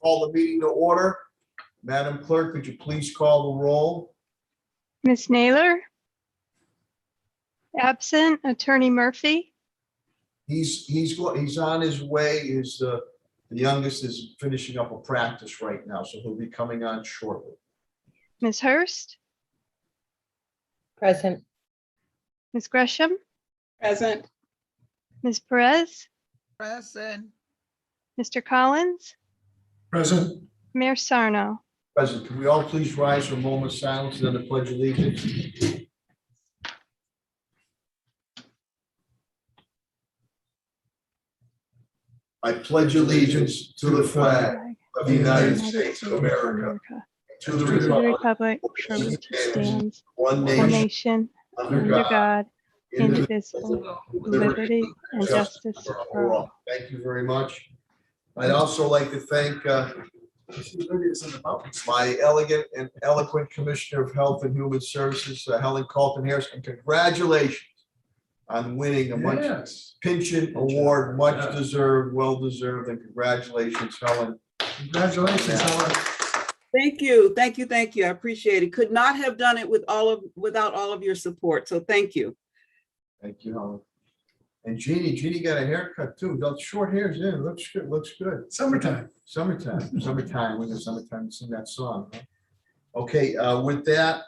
Call the meeting to order. Madam Clerk, could you please call the roll? Ms. Naylor? Absent. Attorney Murphy? He's on his way. The youngest is finishing up a practice right now, so he'll be coming on shortly. Ms. Hurst? Present. Ms. Gresham? Present. Ms. Perez? Present. Mr. Collins? Present. Mayor Sarno? President, can we all please rise for a moment of silence and then the pledge of allegiance? I pledge allegiance to the flag of the United States of America, to the To the republic republic for which it stands, one one nation, nation, under under God, God, indivisible, indivisible, with liberty and justice for all. Thank you very much. I'd also like to thank my elegant and eloquent Commissioner of Health and Human Services, Helen Carlton Harris, and congratulations on winning a much pension award, much deserved, well deserved, and congratulations, Helen. Congratulations, Helen. Thank you, thank you, thank you. I appreciate it. Could not have done it without all of your support. So thank you. Thank you, Helen. And Jeannie got a haircut too. Those short hairs in, looks good. Summertime. Summertime, when the summertime, sing that song. Huh? Okay, with that,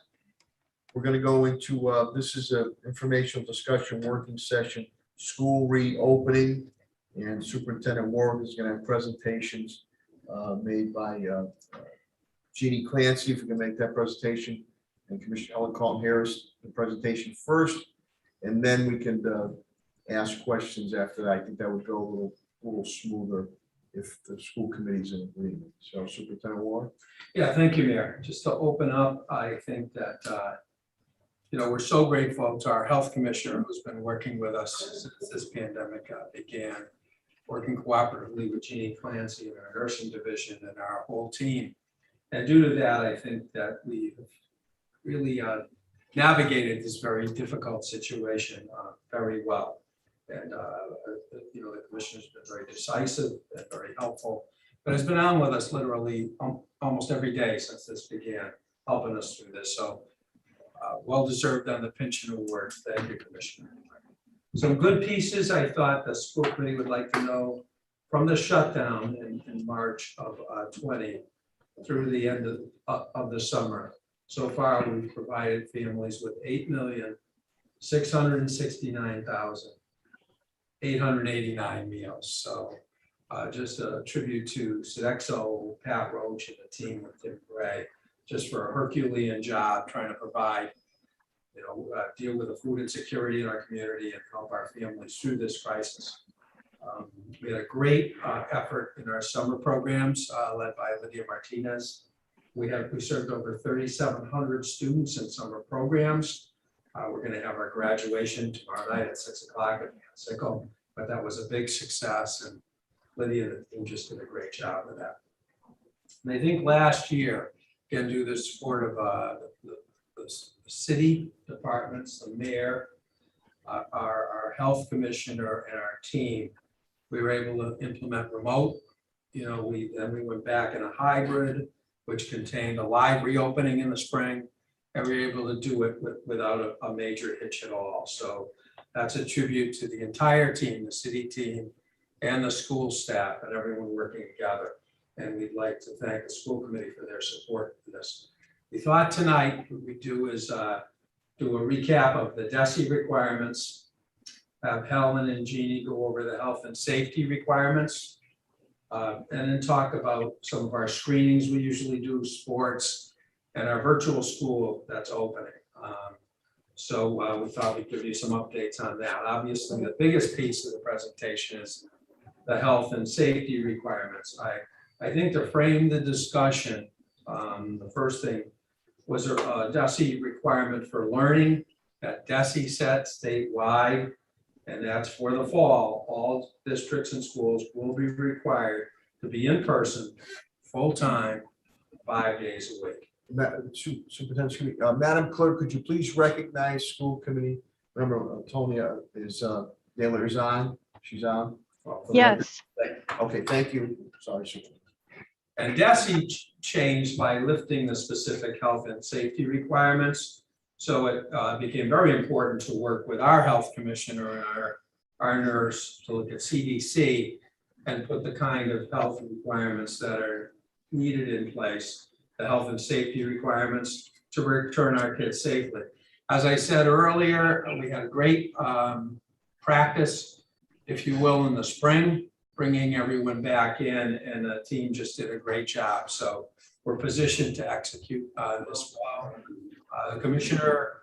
we're gonna go into, this is a informational discussion working session, school reopening. And Superintendent Warwick is gonna have presentations made by Jeannie Clancy, if we can make that presentation, and Commissioner Helen Carlton Harris, the presentation first, and then we can ask questions after that. I think that would go a little smoother if the school committee's in agreement. So Superintendent Warwick. Yeah, thank you, Mayor. Just to open up, I think that, we're so grateful to our health commissioner who's been working with us since this pandemic began, working cooperatively with Jeannie Clancy and our nursing division and our whole team. And due to that, I think that we've really navigated this very difficult situation very well. And, the commissioner's been very decisive and very helpful, but has been on with us literally almost every day since this began, helping us through this. So well-deserved on the pension award. Thank you, Commissioner. Some good pieces I thought the school committee would like to know from the shutdown in March of 20 through the end of the summer. So far, we've provided families with 8,669,889 meals. So just a tribute to Sodexo, Pat Roach, and the team with Tim Gray, just for a Herculean job trying to provide, deal with the food insecurity in our community and help our families through this crisis. We had a great effort in our summer programs led by Lydia Martinez. We served over 3,700 students in summer programs. We're going to have our graduation tomorrow night at 6 o'clock at Sickle, but that was a big success, and Lydia and the team just did a great job of that. And I think last year, again, due to the support of the city departments, the mayor, our health commissioner, and our team, we were able to implement remote. Then we went back in a hybrid, which contained a live reopening in the spring, and we were able to do it without a major hitch at all. So that's a tribute to the entire team, the city team, and the school staff, and everyone working together. And we'd like to thank the school committee for their support for this. We thought tonight what we do is do a recap of the DESE requirements, have Helen and Jeannie go over the health and safety requirements, and then talk about some of our screenings we usually do, sports, and our virtual school that's opening. So we thought we'd give you some updates on that. Obviously, the biggest piece of the presentation is the health and safety requirements. I think to frame the discussion, the first thing was a DESE requirement for learning that DESE set statewide, and that's for the fall. All districts and schools will be required to be in person, full-time, 5 days a week. Superintendent, Madam Clerk, could you please recognize school committee member Tonya Naylor is on? She's on? Yes. Okay, thank you. Sorry, Superintendent. And DESE changed by lifting the specific health and safety requirements. So it became very important to work with our health commissioner and our nurse to look at CDC and put the kind of health requirements that are needed in place, the health and safety requirements to return our kids safely. As I said earlier, we had a great practice, if you will, in the spring, bringing everyone back in, and the team just did a great job. So we're positioned to execute this well. The commissioner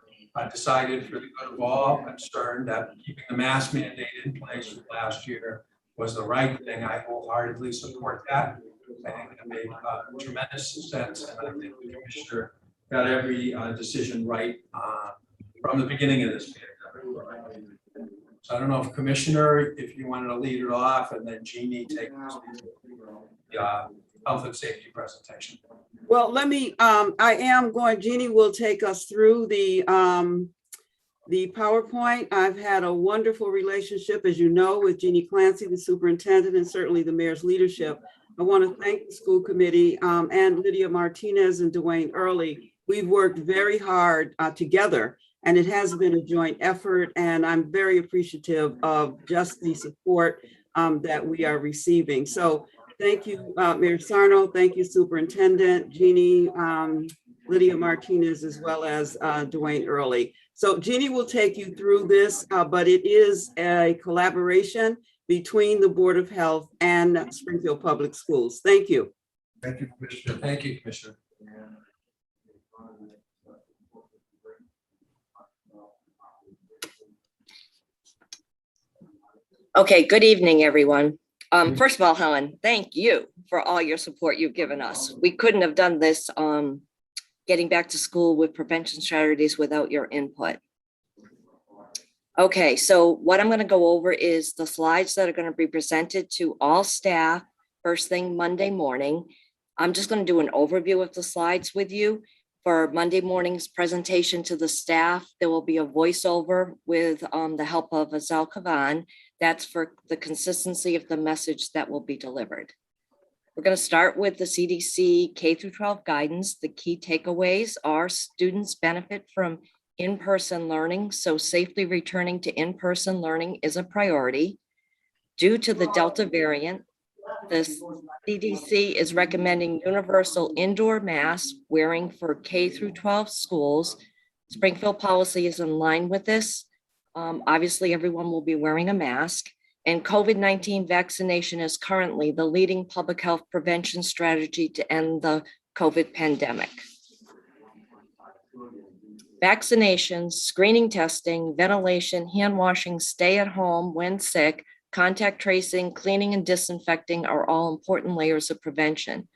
decided, for the good of all concerned, that keeping the mask mandate in place last year was the right thing. I wholeheartedly support that. I think it made tremendous sense, and I think the commissioner got every decision right from the beginning of this pandemic. So I don't know if Commissioner, if you wanted to lead it off, and then Jeannie take the health and safety presentation. Well, let me, Jeannie will take us through the PowerPoint. I've had a wonderful relationship, as you know, with Jeannie Clancy, the superintendent, and certainly the mayor's leadership. I want to thank the school committee and Lydia Martinez and Dwayne Early. We've worked very hard together, and it has been a joint effort, and I'm very appreciative of just the support that we are receiving. So thank you, Mayor Sarno. Thank you, Superintendent, Jeannie, Lydia Martinez, as well as Dwayne Early. So Jeannie will take you through this, but it is a collaboration between the Board of Health and Springfield Public Schools. Thank you. Thank you, Commissioner. Thank you, Commissioner. Okay, good evening, everyone. First of all, Helen, thank you for all your support you've given us. We couldn't have done this getting back to school with prevention strategies without your input. Okay, so what I'm going to go over is the slides that are going to be presented to all staff first thing Monday morning. I'm just going to do an overview of the slides with you. For Monday morning's presentation to the staff, there will be a voiceover with the help of Azal Kavan. That's for the consistency of the message that will be delivered. We're going to start with the CDC K-12 guidance. The key takeaways are students benefit from in-person learning, so safely returning to in-person learning is a priority. Due to the Delta variant, the CDC is recommending universal indoor mask wearing for K-12 schools. Springfield policy is in line with this. Obviously, everyone will be wearing a mask, and COVID-19 vaccination is currently the leading public health prevention strategy to end the COVID pandemic. Vaccinations, screening testing, ventilation, hand washing, stay at home when sick, contact tracing, cleaning and disinfecting are all important layers of prevention.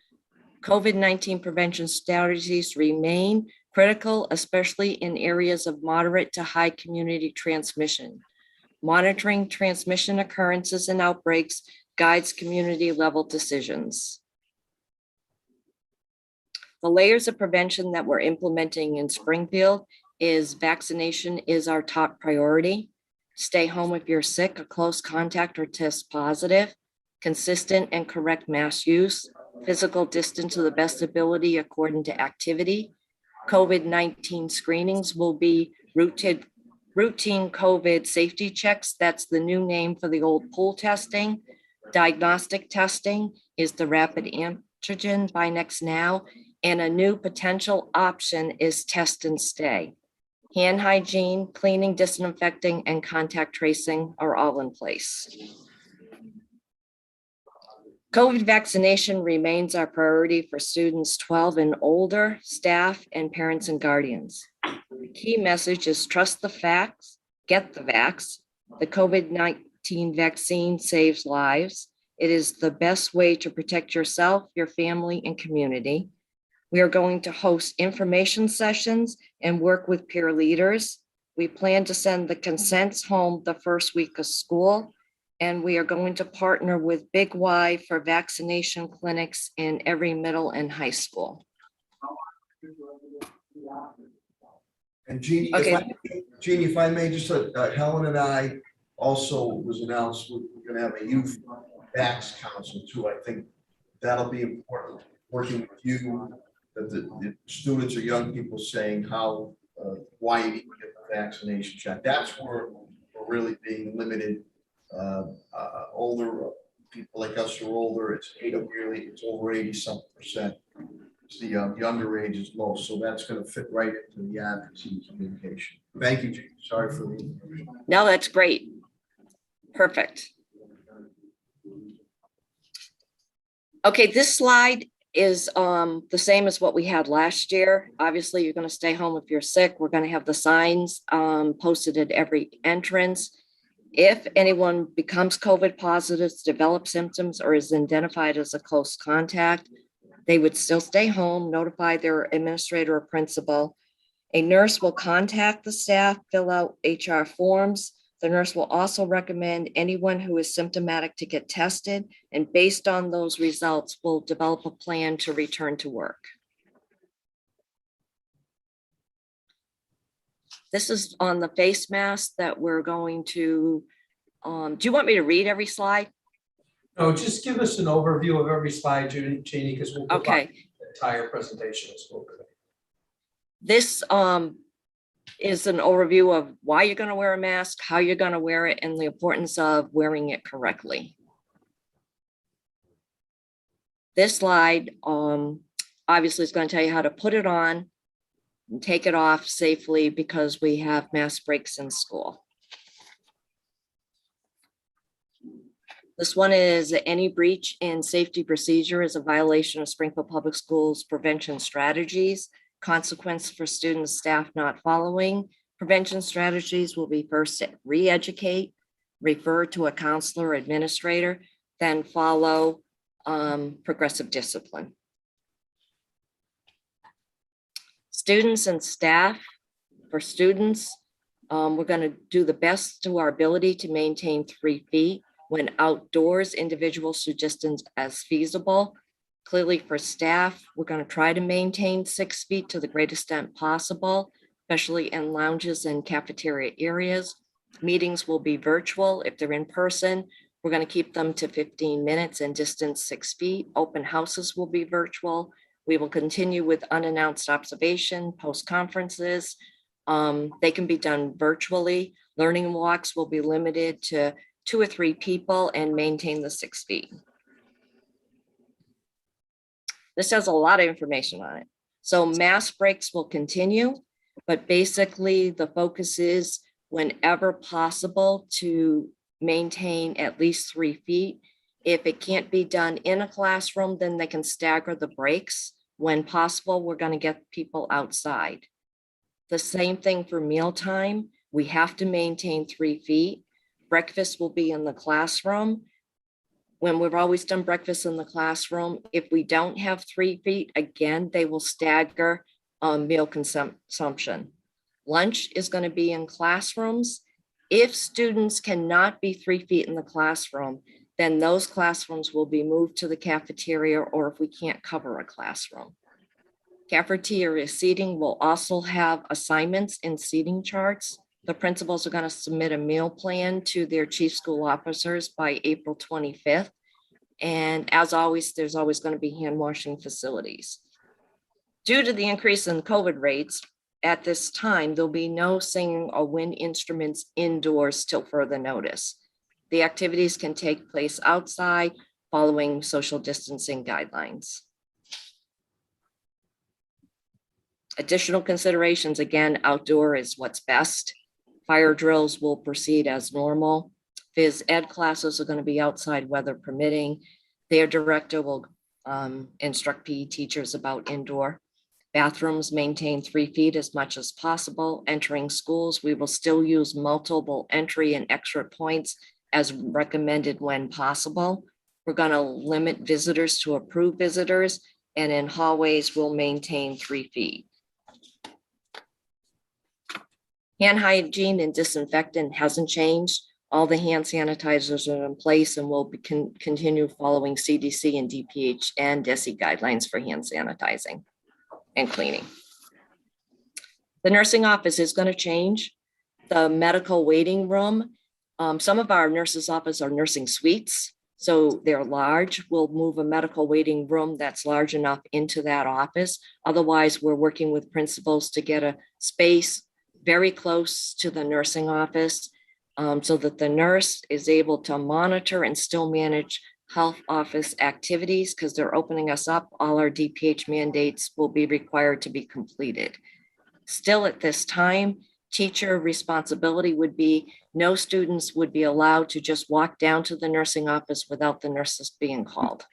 COVID-19 prevention strategies remain critical, especially in areas of moderate to high community transmission. Monitoring transmission occurrences and outbreaks guides community level decisions. The layers of prevention that we're implementing in Springfield is vaccination is our top priority. Stay home if you're sick, a close contact, or test positive. Consistent and correct mask use. Physical distance to the best ability according to activity. COVID-19 screenings will be routine COVID safety checks. That's the new name for the old pool testing. Diagnostic testing is the rapid antigen by Next Now. And a new potential option is test and stay. Hand hygiene, cleaning, disinfecting, and contact tracing are all in place. COVID vaccination remains our priority for students 12 and older, staff, and parents and guardians. The key message is trust the facts, get the vax. The COVID-19 vaccine saves lives. It is the best way to protect yourself, your family, and community. We are going to host information sessions and work with peer leaders. We plan to send the consents home the first week of school. And we are going to partner with Big Y for vaccination clinics in every middle and high school. And Jeannie, Okay. If I may, just Helen and I also was announced we're going to have a youth vax council too. I think that'll be important. working with you, that the students or young people saying how, why you need to get the vaccination shot. That's where we're really being limited. Older people like us who are older, it's it's over 80-something%. The younger age is low, so that's going to fit right into the advocacy communication. Thank you, Jane. Sorry for the. No, that's great. Perfect. Okay, this slide is the same as what we had last year. Obviously, you're going to stay home if you're sick. We're going to have the signs posted at every entrance. If anyone becomes COVID positive, develops symptoms, or is identified as a close contact, they would still stay home, notify their administrator or principal. A nurse will contact the staff, fill out HR forms. The nurse will also recommend anyone who is symptomatic to get tested, and based on those results, will develop a plan to return to work. This is on the face mask that we're going to, do you want me to read every slide? No, just give us an overview of every slide, Jeannie, because we'll Okay. provide the entire presentation of school committee. This is an overview of why you're going to wear a mask, how you're going to wear it, and the importance of wearing it correctly. This slide obviously is going to tell you how to put it on and take it off safely because we have mask breaks in school. This one is any breach in safety procedure is a violation of Springfield Public Schools prevention strategies. Consequence for students, staff not following. Prevention strategies will be first re-educate, refer to a counselor or administrator, then follow progressive discipline. Students and staff. For students, we're going to do the best to our ability to maintain 3 feet. When outdoors, individual distance as feasible. Clearly for staff, we're going to try to maintain 6 feet to the greatest extent possible, especially in lounges and cafeteria areas. Meetings will be virtual. If they're in person, we're going to keep them to 15 minutes and distance 6 feet. Open houses will be virtual. We will continue with unannounced observation, post-conferences. They can be done virtually. Learning walks will be limited to 2 or 3 people and maintain the 6 feet. This has a lot of information on it. So mask breaks will continue, but basically the focus is whenever possible to maintain at least 3 feet. If it can't be done in a classroom, then they can stagger the breaks. When possible, we're going to get people outside. The same thing for mealtime. We have to maintain 3 feet. Breakfast will be in the classroom. When we've always done breakfast in the classroom, if we don't have 3 feet, again, they will stagger meal consumption. Lunch is going to be in classrooms. If students cannot be 3 feet in the classroom, then those classrooms will be moved to the cafeteria, or if we can't cover a classroom. Cafeteria seating will also have assignments in seating charts. The principals are going to submit a meal plan to their chief school officers by April 25th. And as always, there's always going to be hand washing facilities. Due to the increase in COVID rates, at this time, there'll be no singing or wind instruments indoors till further notice. The activities can take place outside following social distancing guidelines. Additional considerations, again, outdoor is what's best. Fire drills will proceed as normal. Phys ed classes are going to be outside, weather permitting. Their director will instruct PE teachers about indoor. Bathrooms maintain 3 feet as much as possible. Entering schools, we will still use multiple entry and exit points as recommended when possible. We're going to limit visitors to approved visitors, and in hallways, we'll maintain 3 feet. Hand hygiene and disinfectant hasn't changed. All the hand sanitizers are in place, and we'll continue following CDC and DPH and DESE guidelines for hand sanitizing and cleaning. The nursing office is going to change. The medical waiting room, some of our nurses' office are nursing suites. So they're large. We'll move a medical waiting room that's large enough into that office. Otherwise, we're working with principals to get a space very close to the nursing office, so that the nurse is able to monitor and still manage health office activities, because they're opening us up. All our DPH mandates will be required to be completed. Still at this time, teacher responsibility would be no students would be allowed to just walk down to the nursing office without the nurses being called.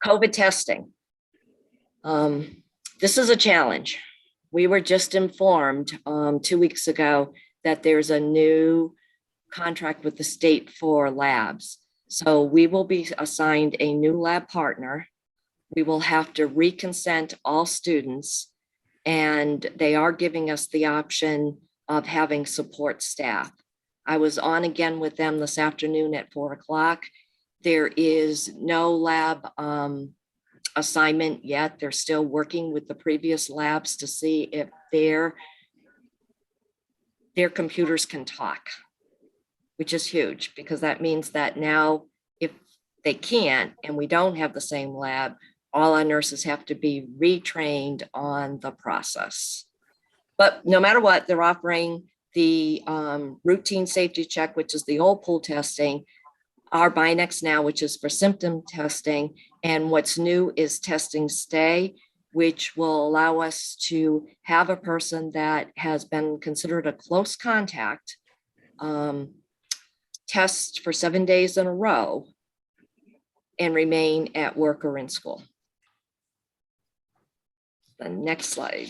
COVID testing. This is a challenge. We were just informed 2 weeks ago that there's a new contract with the state for labs. So we will be assigned a new lab partner. We will have to reconsent all students, and they are giving us the option of having support staff. I was on again with them this afternoon at 4 o'clock. There is no lab assignment yet. They're still working with the previous labs to see if their computers can talk, which is huge, because that means that now if they can't and we don't have the same lab, all our nurses have to be retrained on the process. But no matter what, they're offering the routine safety check, which is the old pool testing, our Binex now, which is for symptom testing. And what's new is testing stay, which will allow us to have a person that has been considered a close contact test for 7 days in a row and remain at work or in school. The next slide.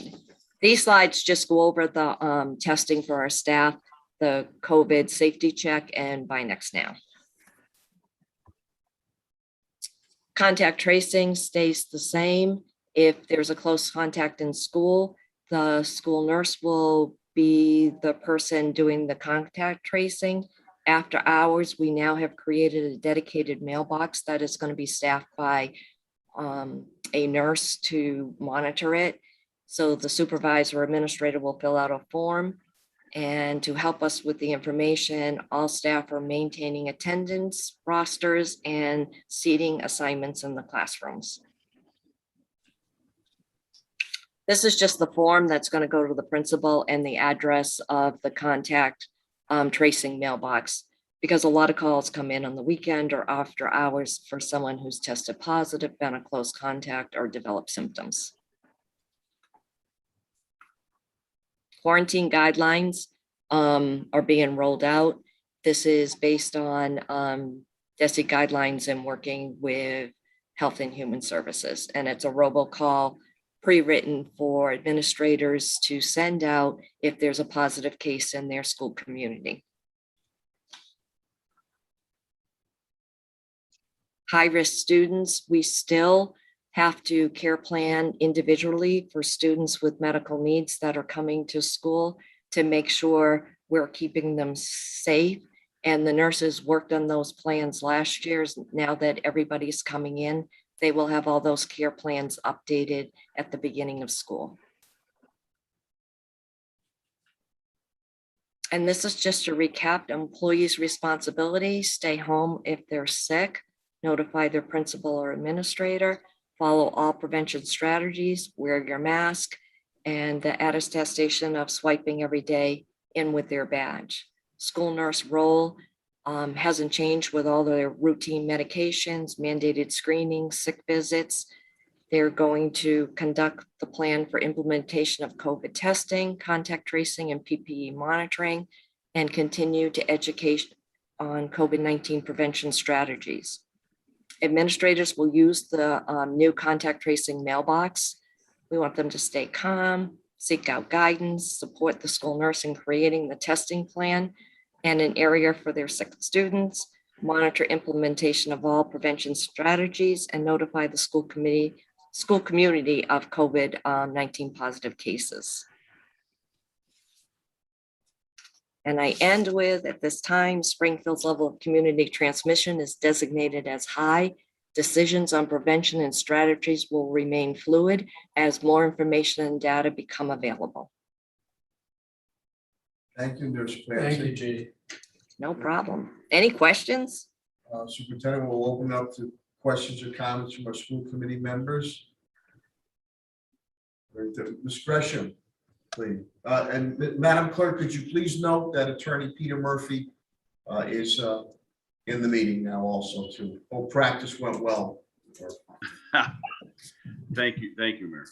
These slides just go over the testing for our staff, the COVID safety check, and Binex now. Contact tracing stays the same. If there's a close contact in school, the school nurse will be the person doing the contact tracing. After hours, we now have created a dedicated mailbox that is going to be staffed by a nurse to monitor it. So the supervisor or administrator will fill out a form, and to help us with the information, all staff are maintaining attendance rosters and seating assignments in the classrooms. This is just the form that's going to go to the principal and the address of the contact tracing mailbox, because a lot of calls come in on the weekend or after hours for someone who's tested positive, been a close contact, or developed symptoms. Quarantine guidelines are being rolled out. This is based on DESE guidelines and working with Health and Human Services. And it's a robocall pre-written for administrators to send out if there's a positive case in their school community. High-risk students, we still have to care plan individually for students with medical needs that are coming to school to make sure we're keeping them safe. And the nurses worked on those plans last year. Now that everybody's coming in, they will have all those care plans updated at the beginning of school. And this is just a recap. Employees' responsibility: stay home if they're sick, notify their principal or administrator, follow all prevention strategies, wear your mask, and the attestation of swiping every day in with their badge. School nurse role hasn't changed with all their routine medications, mandated screening, sick visits. They're going to conduct the plan for implementation of COVID testing, contact tracing, and PPE monitoring, and continue to educate on COVID-19 prevention strategies. Administrators will use the new contact tracing mailbox. We want them to stay calm, seek out guidance, support the school nurse in creating the testing plan and an area for their sick students, monitor implementation of all prevention strategies, and notify the school community of COVID-19 positive cases. And I end with, at this time, Springfield's level of community transmission is designated as high. Decisions on prevention and strategies will remain fluid as more information and data become available. Thank you, Nurse Thank you, Clancy. Jeannie. No problem. Any questions? Superintendent, will open up to questions or comments from our school committee members. Ms. Gresham, please. And Madam Clerk, could you please note that Attorney Peter Murphy is in the meeting now also too. Hope practice went well. Thank you, Mayor.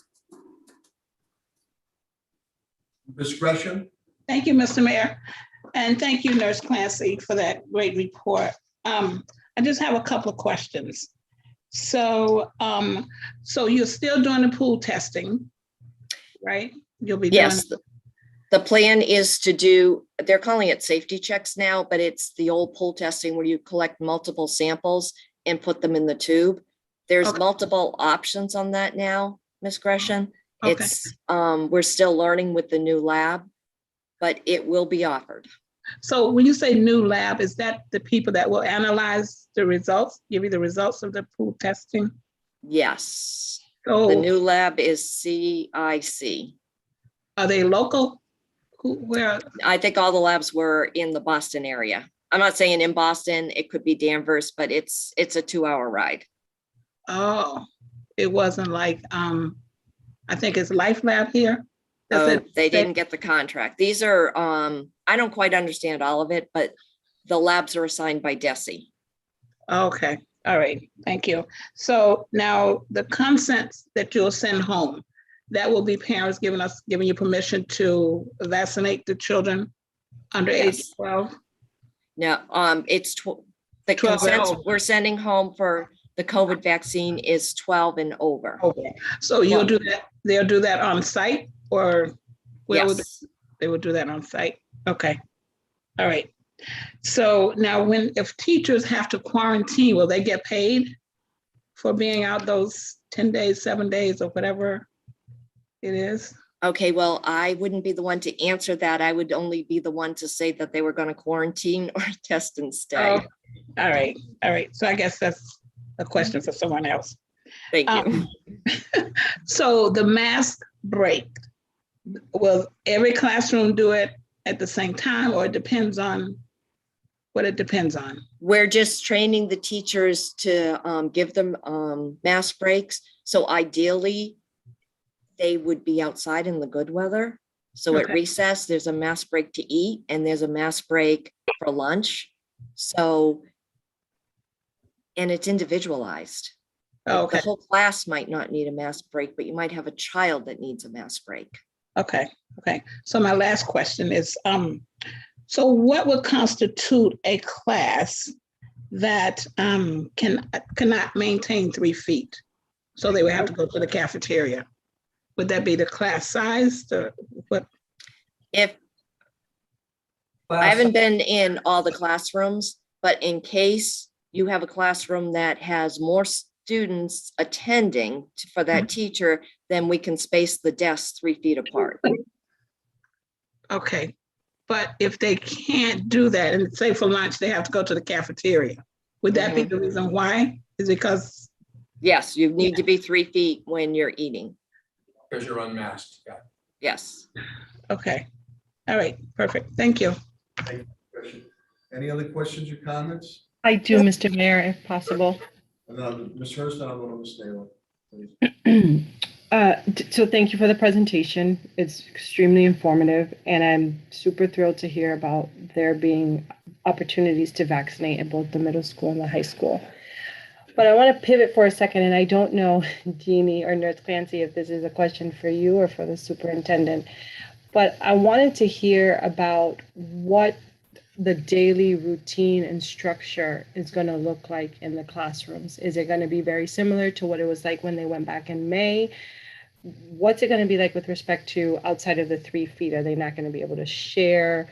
Ms. Gresham? Thank you, Mr. Mayor. And thank you, Nurse Clancy, for that great report. I just have a couple of questions. So, so you're still doing the pool testing, right? You'll be doing. Yes. The plan is to do, they're calling it safety checks now, but it's the old pool testing where you collect multiple samples and put them in the tube. There's Okay. multiple options on that now, Ms. Gresham. Okay. It's, we're still learning with the new lab, but it will be offered. So when you say new lab, is that the people that will analyze the results, give you the results of the pool testing? Yes. The So new lab is CIC. are they local? Where? I think all the labs were in the Boston area. I'm not saying in Boston, it could be Danvers, but it's a 2-hour ride. Oh, it wasn't like, I think it's Life Lab here. Does Oh, it they say- didn't get the contract. These are, I don't quite understand all of it, but the labs are assigned by DESE. Okay, all right, thank you. So now the consent that you'll send home, that will be parents giving you permission to vaccinate the children under age Yes. 12? Now, the 12 and consents over. we're sending home for the COVID vaccine is 12 and over. Okay, so you'll Well- do that, they'll do that on site or where would Yes. they will do that on site? Okay, all right. So now if teachers have to quarantine, will they get paid for being out those 10 days, 7 days or whatever it is? Okay, well, I wouldn't be the one to answer that. I would only be the one to say that they were going to quarantine or test and stay. Oh, all right. So I guess that's a question for someone else. Thank you. So the mask break, will every classroom do it at the same time or it depends on what it depends on? We're just training the teachers to give them mask breaks. So ideally, they would be outside in the good weather. So at Okay. recess, there's a mask break to eat and there's a mask break for lunch. So, and it's individualized. Oh, The okay, whole class might not need a mask break, but you might have a child that needs a mask break. okay. So my last question is, so what would constitute a class that cannot maintain 3 feet? So they would have to go to the cafeteria. Would that be the class size? What? If I haven't been in all the classrooms, but in case you have a classroom that has more students attending for that teacher, then we can space the desks 3 feet apart. Okay, but if they can't do that and say for lunch, they have to go to the cafeteria, would that be the reason why? Is it because, Yes, you need to be 3 feet when you're eating. Because you're unmasked, yeah. Yes. okay, all right, perfect, thank you. Any other questions or comments? I do, Mr. Mayor, if possible. And then Ms. Hurst, and I'll go to Ms. Naylor, please. So thank you for the presentation. It's extremely informative, and I'm super thrilled to hear about there being opportunities to vaccinate in both the middle school and the high school. But I want to pivot for a second, and I don't know, Jeannie or Nurse Clancy, if this is a question for you or for the superintendent, but I wanted to hear about what the daily routine and structure is going to look like in the classrooms. Is it going to be very similar to what it was like when they went back in May? What's it going to be like with respect to outside of the 3 feet? Are they not going to be able to share,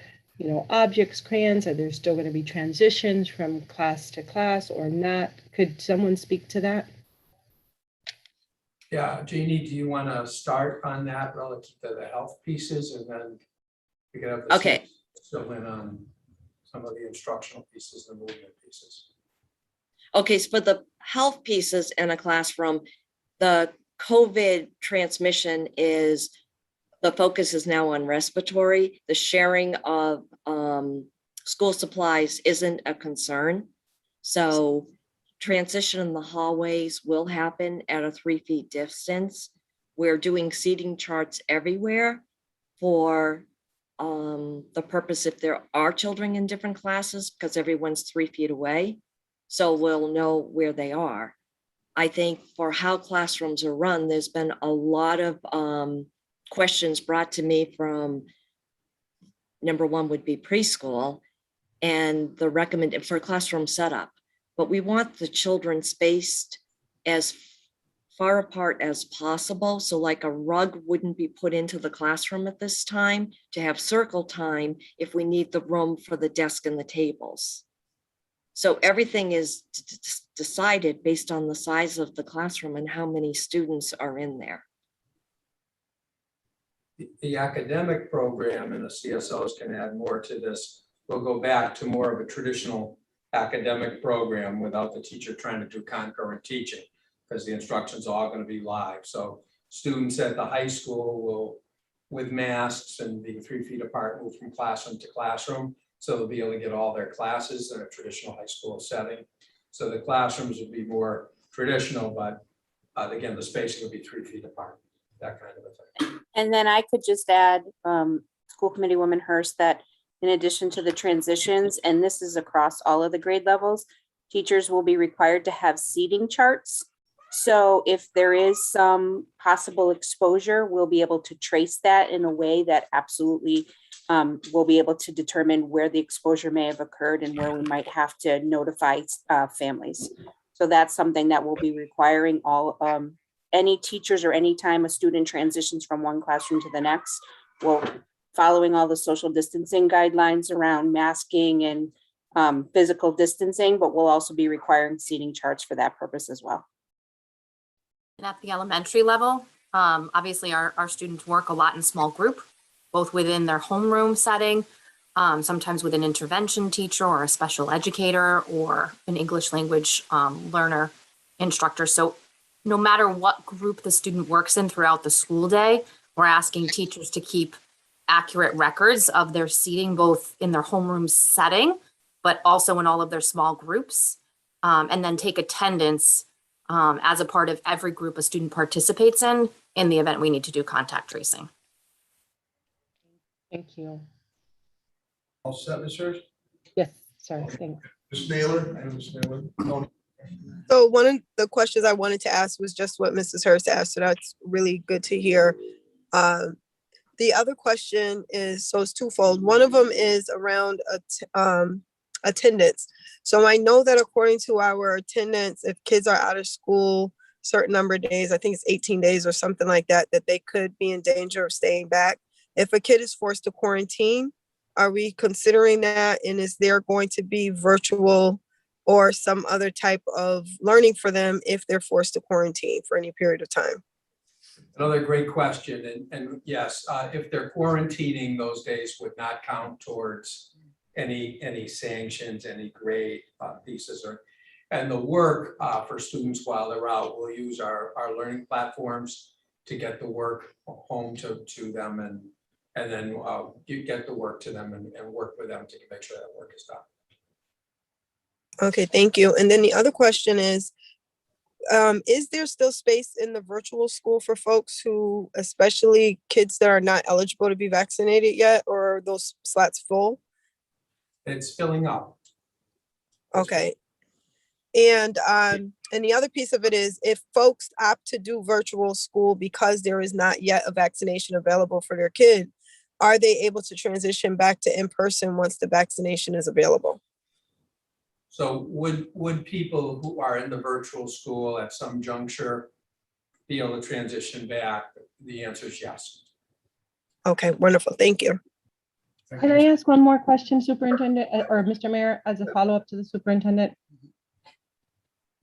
objects, crayons? Are there still going to be transitions from class to class or not? Could someone speak to that? Yeah, Jeannie, do you want to start on that relative to the health pieces and then we can have the Okay. fill in on some of the instructional pieces and movement pieces. Okay, so for the health pieces in a classroom, the COVID transmission the focus is now on respiratory. The sharing of school supplies isn't a concern. So transition in the hallways will happen at a 3 feet distance. We're doing seating charts everywhere for the purpose if there are children in different classes, because everyone's 3 feet away. So we'll know where they are. I think for how classrooms are run, there's been a lot of questions brought to me from, number one would be preschool and the recommended for classroom setup. But we want the children spaced as far apart as possible. So like a rug wouldn't be put into the classroom at this time to have circle time if we need the room for the desk and the tables. So everything is decided based on the size of the classroom and how many students are in there. The academic program and the CSOs can add more to this. We'll go back to more of a traditional academic program without the teacher trying to do concurrent teaching, because the instruction's all going to be live. So students at the high school will, with masks and being 3 feet apart, move from classroom to classroom. So they'll be able to get all their classes in a traditional high school setting. So the classrooms will be more traditional, but again, the spacing will be 3 feet apart, that kind of a thing. And then I could just add, School Committee Woman Hurst, that in addition to the transitions, and this is across all of the grade levels, teachers will be required to have seating charts. So if there is some possible exposure, we'll be able to trace that in a way that absolutely we'll be able to determine where the exposure may have occurred and where we might have to notify families. So that's something that we'll be requiring all any teachers, or anytime a student transitions from one classroom to the next, we'll following all the social distancing guidelines around masking and physical distancing, but we'll also be requiring seating charts for that purpose as well. And at the elementary level, obviously our students work a lot in small group, both within their homeroom setting, sometimes with an intervention teacher or a special educator or an English language learner instructor. So no matter what group the student works in throughout the school day, we're asking teachers to keep accurate records of their seating, both in their homeroom setting, but also in all of their small groups, and then take attendance as a part of every group a student participates in the event we need to do contact tracing. Thank you. All set, Ms. Hurst? Yes, sorry, thanks. Ms. Naylor? And Ms. Naylor? Tony? So one of the questions I wanted to ask was just what Mrs. Hurst asked, so that's really good to hear. The other question is, so it's twofold. One of them is around attendance. So I know that according to our attendance, if kids are out of school certain number of days, I think it's 18 days or something like that, that they could be in danger of staying back. If a kid is forced to quarantine, are we considering that? And is there going to be virtual or some other type of learning for them if they're forced to quarantine for any period of time? Another great question. And yes, if they're quarantining, those days would not count towards any sanctions, any grade pieces. And the work for students while they're out, we'll use our learning platforms to get the work home to them, and then you get the work to them and work with them to make sure that work is done. Okay, thank you. And then the other question is there still space in the virtual school for folks who, especially kids that are not eligible to be vaccinated yet, or are those slots full? It's filling up. Okay. And the other piece of it is, if folks opt to do virtual school because there is not yet a vaccination available for their kid, are they able to transition back to in-person once the vaccination is available? So would people who are in the virtual school at some juncture be able to transition back? The answer is yes. Okay, wonderful. Thank you. Can I ask one more question, Superintendent, or Mr. Mayor, as a follow-up to the superintendent?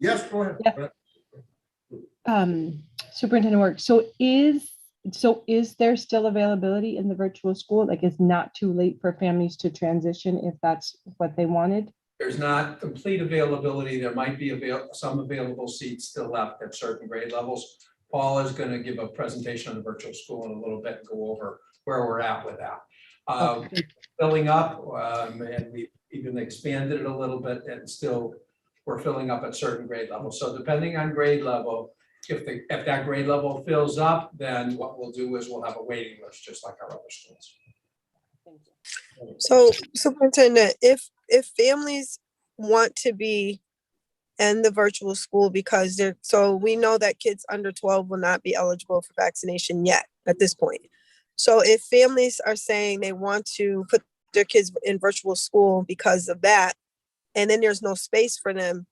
Yes, go ahead. Yeah. Superintendent work. So is there still availability in the virtual school? Like, it's not too late for families to transition if that's what they wanted? There's not complete availability. There might be some available seats still left at certain grade levels. Paul is going to give a presentation on the virtual school in a little bit and go over where we're at with that. Okay. filling up, and we even expanded it a little bit, and still we're filling up at certain grade levels. So depending on grade level, if that grade level fills up, then what we'll do is we'll have a waiting list, just like our other schools. So Superintendent, if families want to be in the virtual school because so we know that kids under 12 will not be eligible for vaccination yet at this point. So if families are saying they want to put their kids in virtual school because of that, and then there's no space for them,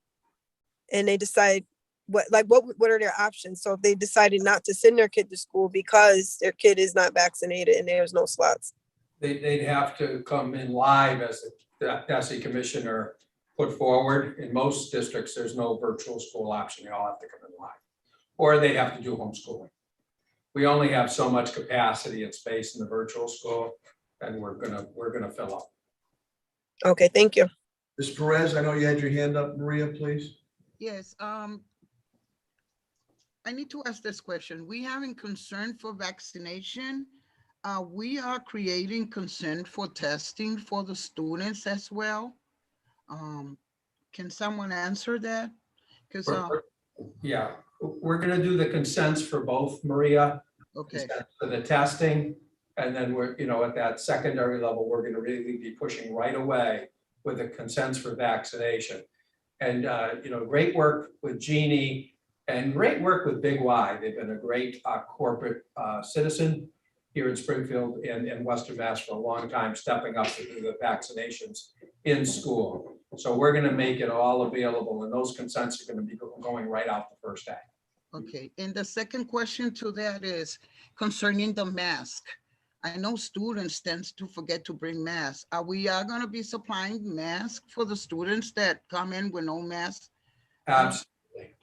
and they decide what are their options? So if they decided not to send their kid to school because their kid is not vaccinated and there's no slots. They'd have to come in live as the commissioner put forward. In most districts, there's no virtual school option. They all have to come in live, or they'd have to do homeschooling. We only have so much capacity and space in the virtual school, and we're gonna fill up. Okay, thank you. Ms. Perez, I know you had your hand up. Maria, please. Yes, I need to ask this question. We having concern for vaccination. We are creating consent for testing for the students as well. Can someone answer that? Because Yeah, we're gonna do the consents for both, Maria. okay, For the testing, and then we're, at that secondary level, we're gonna really be pushing right away with the consents for vaccination. And, great work with Jeannie and great work with Big Y. They've been a great corporate citizen here in Springfield and Western Mass for a long time, stepping up to do the vaccinations in school. So we're gonna make it all available, and those consents are gonna be going right out the first day. okay. And the second question to that is concerning the mask. I know students tend to forget to bring masks. Are we going to be supplying masks for the students that come in with no mask? Absolutely,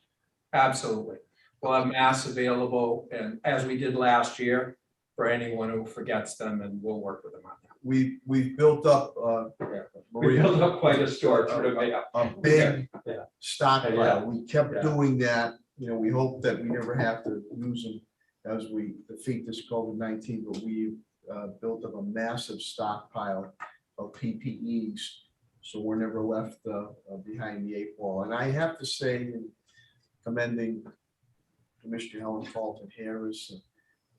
absolutely. We'll have masks available, and as we did last year, for anyone who forgets them, and we'll work with them on that. We've built up, We Maria, built up quite a storage for the a big Yeah. stockpile. Yeah. We kept Yeah. doing that. We hope that we never have to use them as we defeat this COVID-19, but we built up a massive stockpile of PPEs, so we're never left behind the 8 ball. And I have to say, commending Commissioner Helen Carlton Harris, and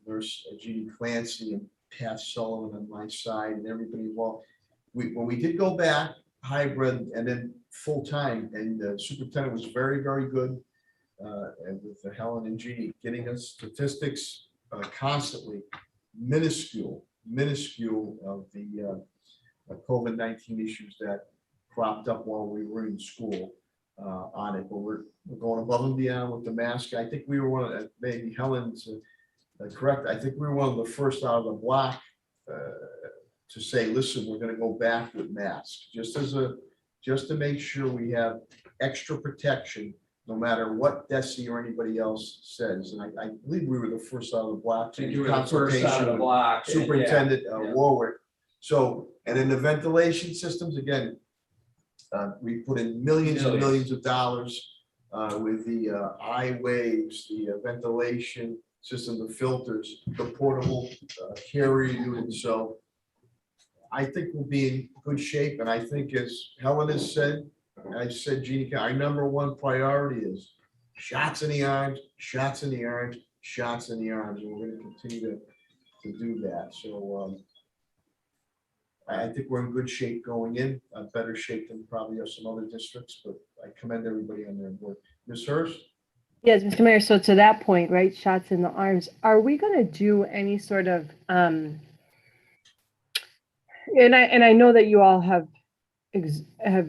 Nurse Jeannie Clancy, and Pat Sullivan on my side, and everybody involved. When we did go back hybrid and then full time, and the superintendent was very, very good, and with Helen and Jeannie getting us statistics constantly, minuscule of the COVID-19 issues that cropped up while we were in school on it. But we're going above and beyond with the mask. I think we were one of, maybe Helen's correct. I think we were one of the first out of the block to say, listen, we're going to go back with masks, just to make sure we have extra protection, no matter what DESE or anybody else says. And I believe we were the first out of the block. I think you were the first out of the block. Superintendent Yeah. Warwick. So, and in the ventilation systems, again, we put in millions and millions of dollars with the eye waves, the ventilation system, the filters, the portable carrier units. So I think we'll be in good shape. And I think, as Helen has said, I said, Jeannie, our number one priority is shots in the arms, shots in the arms, shots in the arms. And we're going to continue to do that. So I think we're in good shape going in, better shape than probably some other districts, but I commend everybody on their work. Ms. Hurst? Yes, Mr. Mayor, so to that point, right, shots in the arms, are we going to do any sort of, and I know that you all have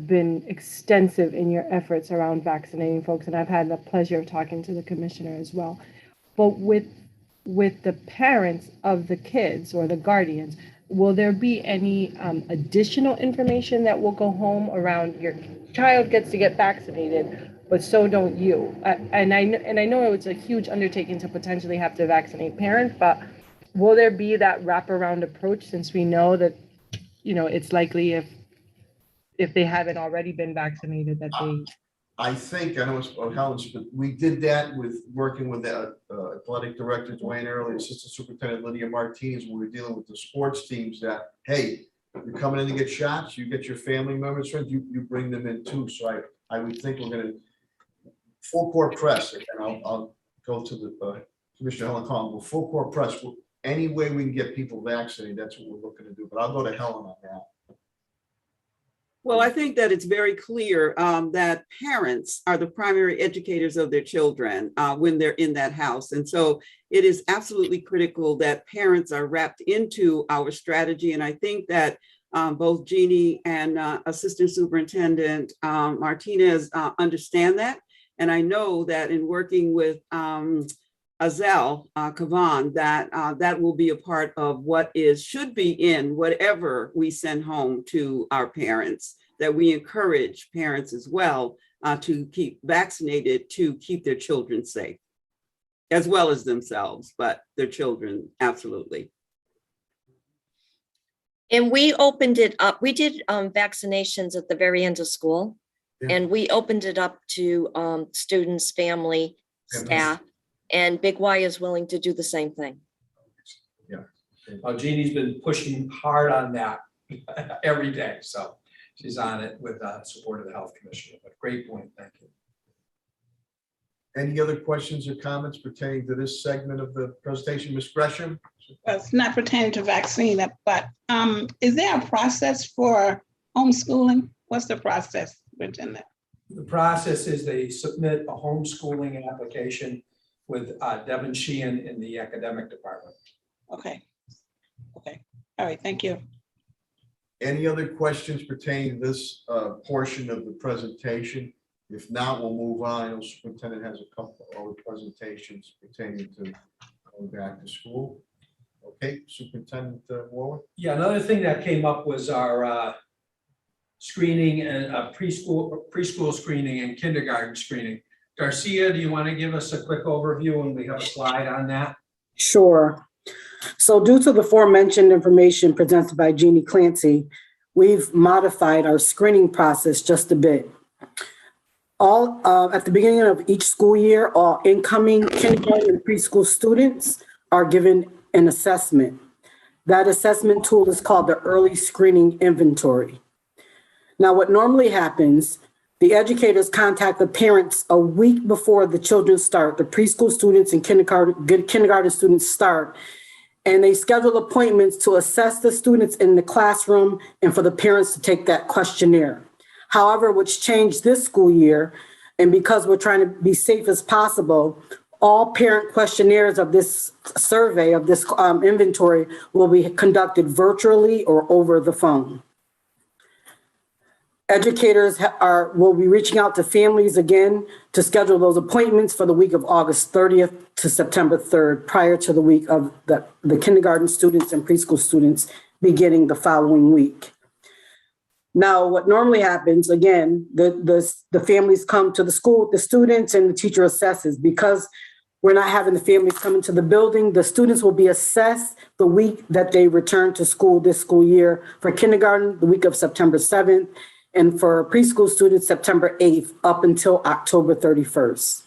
been extensive in your efforts around vaccinating folks, and I've had the pleasure of talking to the commissioner as well. But with the parents of the kids or the guardians, will there be any additional information that will go home around your child gets to get vaccinated, but so don't you? And I know it's a huge undertaking to potentially have to vaccinate parents, but will there be that wraparound approach, since we know that, it's likely if they haven't already been vaccinated that they. I think, I know it's Helen's, but we did that with working with the athletic director, Dwayne Early, assistant superintendent Lydia Martinez, when we were dealing with the sports teams that, hey, you're coming in to get shots, you get your family members, friends, you bring them in too. So I would think we're gonna full court press, and I'll go to the Commissioner Helen Collins, full court press, any way we can get people vaccinated, that's what we're looking to do. But I'll go to Helen on that. Well, I think that it's very clear that parents are the primary educators of their children when they're in that house. And so it is absolutely critical that parents are wrapped into our strategy. And I think that both Jeannie and Assistant Superintendent Martinez understand that. And I know that in working with Azel Kavan, that will be a part of what should be in whatever we send home to our parents, that we encourage parents as well to keep vaccinated, to keep their children safe, as well as themselves, but their children, absolutely. And we opened it up. We did vaccinations at the very end of school. Yeah. And we opened it up to students, family, staff, and Big Y is willing to do the same thing. Jeannie's been pushing hard on that every day, so she's on it with support of the Health Commissioner. But great point, thank you. Any other questions or comments pertaining to this segment of the presentation, Ms. Gresham? Well, it's not pertaining to vaccine, but is there a process for homeschooling? What's the process within that? The process is they submit a homeschooling application with Devin Sheehan in the academic department. Okay. Okay. All right. Thank you. Any other questions pertaining to this portion of the presentation? If not, we'll move on. I know Superintendent has a couple of other presentations pertaining to going back to school. Okay, Superintendent Warwick. Yeah, another thing that came up was our screening and preschool screening and kindergarten screening. Garcia, do you want to give us a quick overview, and we have a slide on that? Sure. So due to the aforementioned information presented by Jeannie Clancy, we've modified our screening process just a bit. At the beginning of each school year, all incoming kindergarten and preschool students are given an assessment. That assessment tool is called the Early Screening Inventory. Now, what normally happens, the educators contact the parents a week before the children start, the preschool students and kindergarten students start, and they schedule appointments to assess the students in the classroom and for the parents to take that questionnaire. However, what's changed this school year, and because we're trying to be safe as possible, all parent questionnaires of this survey, of this inventory, will be conducted virtually or over the phone. Educators will be reaching out to families again to schedule those appointments for the week of August 30th to September 3rd, prior to the week of the kindergarten students and preschool students beginning the following week. Now, what normally happens, again, the families come to the school with the students and the teacher assesses. Because we're not having the families come into the building, the students will be assessed the week that they return to school this school year. For kindergarten, the week of September 7th, and for preschool students, September 8th up until October 31st.